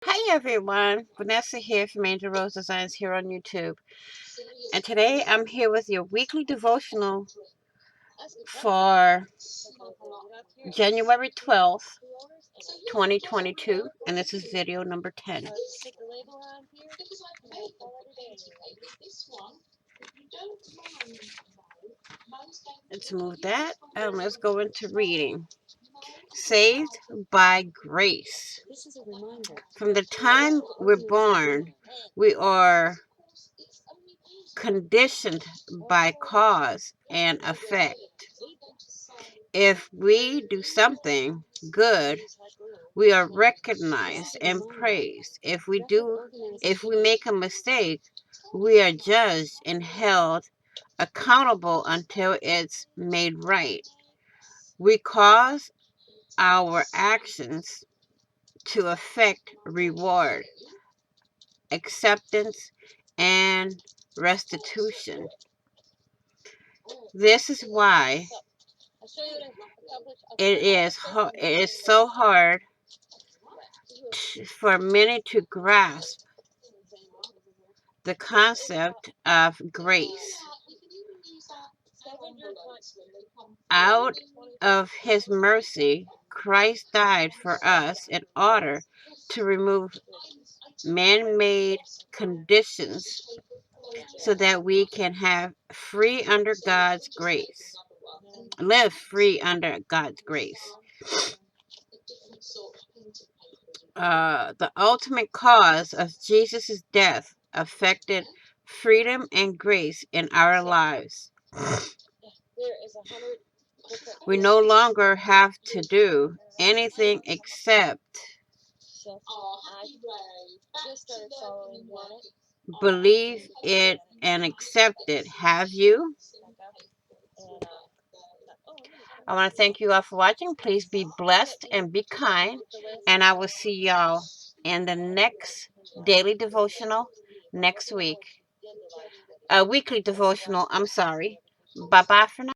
Hi everyone, Vanessa here from Angel Rose Designs here on YouTube. And today I'm here with your weekly devotional for January 12th, 2022. And this is video number 10. Let's move that and let's go into reading. Saved by grace. From the time we're born, we are conditioned by cause and effect. If we do something good, we are recognized and praised. If we make a mistake, we are judged and held accountable until it's made right. We cause our actions to affect reward, acceptance, and restitution. This is why it is so hard for many to grasp the concept of grace. Out of his mercy, Christ died for us in order to remove man-made conditions so that we can have free under God's grace. Live free under God's grace. The ultimate cause of Jesus' death affected freedom and grace in our lives. We no longer have to do anything except believe it and accept it. Have you? I want to thank you all for watching. Please be blessed and be kind. And I will see y'all in the next daily devotional next week. A weekly devotional, I'm sorry. Bye-bye for now.